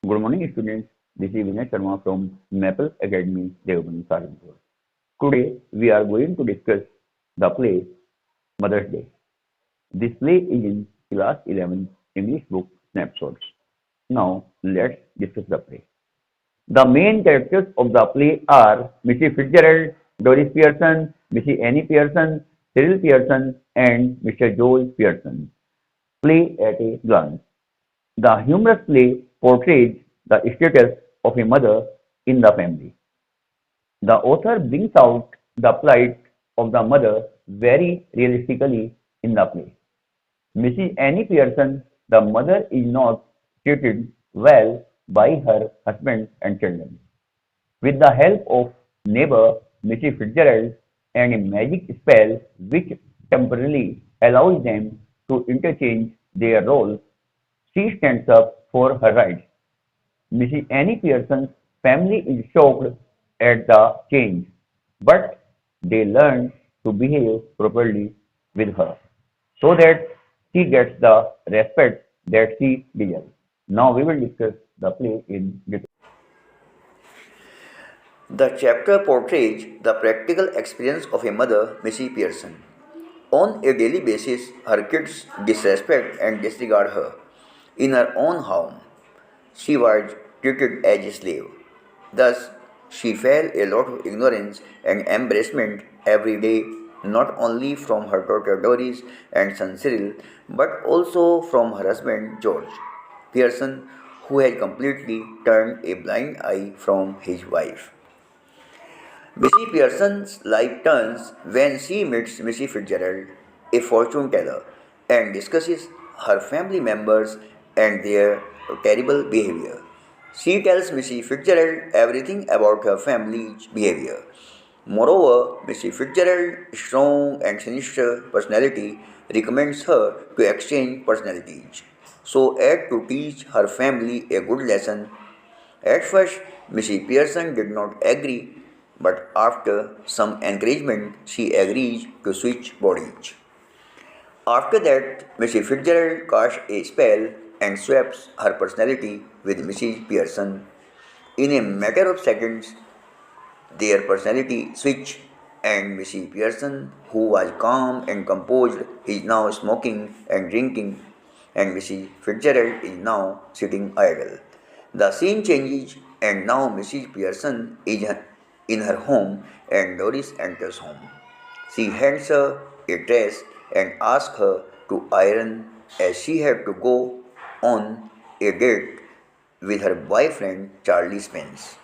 Good morning, students. This is Vinay Sharma from Maple Academy, Deoband, Saharanpur. Today, we are going to discuss the play Mother's Day. This play is in Class 11 English book Snapshots. Now, let's discuss the play. The main characters of the play are Mrs. Fitzgerald, Doris Pearson, Mrs. Annie Pearson, Cyril Pearson, and Mr. Joel Pearson. Play at a glance. The humorous play portrays the status of a mother in the family. The author brings out the plight of the mother very realistically in the play. Mrs. Annie Pearson, the mother, is not treated well by her husband and children. With the help of neighbor Mrs. Fitzgerald and a magic spell which temporarily allows them to interchange their roles, she stands up for her rights. Mrs. Annie Pearson's family is shocked at the change, but they learn to behave properly with her so that she gets the respect that she deserves. Now we will discuss the play in detail. The chapter portrays the practical experience of a mother, Missy Pearson. On a daily basis, her kids disrespect and disregard her. In her own home, she was treated as a slave. Thus, she felt a lot of ignorance and embarrassment every day, not only from her daughter Doris and son Cyril, but also from her husband George Pearson, who had completely turned a blind eye from his wife. Missy Pearson's life turns when she meets Missy Fitzgerald, a fortune teller, and discusses her family members and their terrible behavior. She tells Missy Fitzgerald everything about her family's behavior. Moreover, Missy Fitzgerald's strong and sinister personality recommends her to exchange personalities so as to teach her family a good lesson. At first, Mrs. Pearson did not agree, but after some encouragement, she agrees to switch bodies. After that, Mrs. Fitzgerald casts a spell and swaps her personality with Mrs. Pearson. In a matter of seconds, their personality switch, and Missy Pearson, who was calm and composed, is now smoking and drinking, and Missy Fitzgerald is now sitting idle. The scene changes, and now Mrs. Pearson is in her home, and Doris enters home. She hands her a dress and asks her to iron as she had to go on a date with her boyfriend Charlie Spence.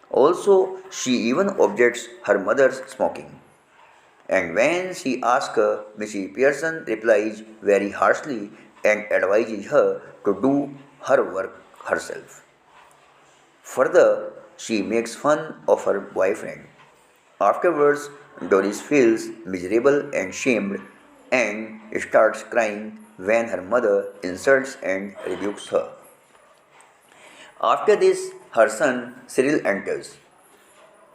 Also, she even objects her mother's smoking. And when she asks her, Mrs. Pearson replies very harshly and advises her to do her work herself. Further, she makes fun of her boyfriend. Afterwards, Doris feels miserable and shamed and starts crying when her mother insults and rebukes her. After this, her son Cyril enters,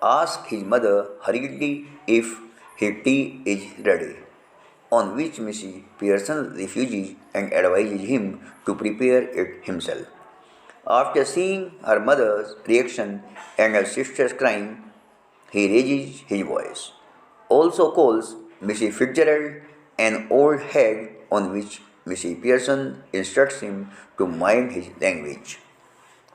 asks his mother hurriedly if his tea is ready, on which Mrs. Pearson refuses and advises him to prepare it himself. After seeing her mother's reaction and her sister's crying, he raises his voice. Also calls Mrs. Fitzgerald an old hag, on which Mrs. Pearson instructs him to mind his language.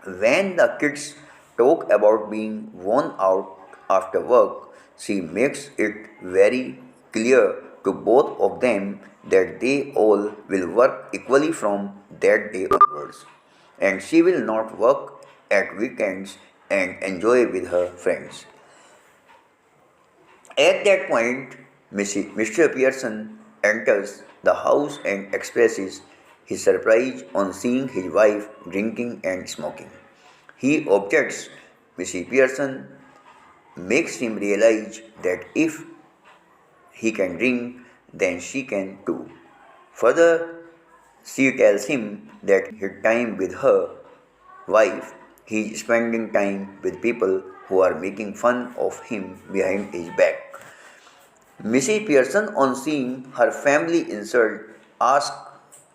When the kids talk about being worn out after work, she makes it very clear to both of them that they all will work equally from that day onwards, and she will not work at weekends and enjoy with her friends. At that point, Mr. Pearson enters the house and expresses his surprise on seeing his wife drinking and smoking. He objects. Mrs. Pearson makes him realize that if he can drink, then she can too. Further, she tells him that his time with her wife, he is spending time with people who are making fun of him behind his back. Missy Pearson, on seeing her family insult, asked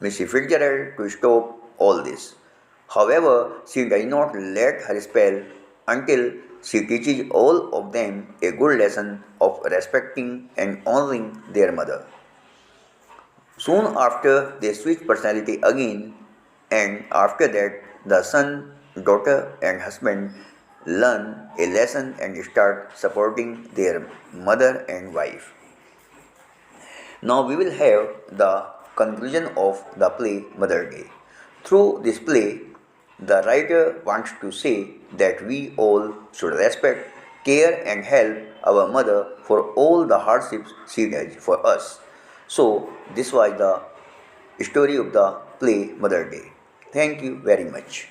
Missy Fitzgerald to stop all this. However, she does not let her spell until she teaches all of them a good lesson of respecting and honoring their mother. Soon after, they switch personality again, and after that, the son, daughter, and husband learn a lesson and start supporting their mother and wife. Now we will have the conclusion of the play Mother Day. Through this play, the writer wants to say that we all should respect, care, and help our mother for all the hardships she does for us. So, this was the story of the play Mother Day. Thank you very much.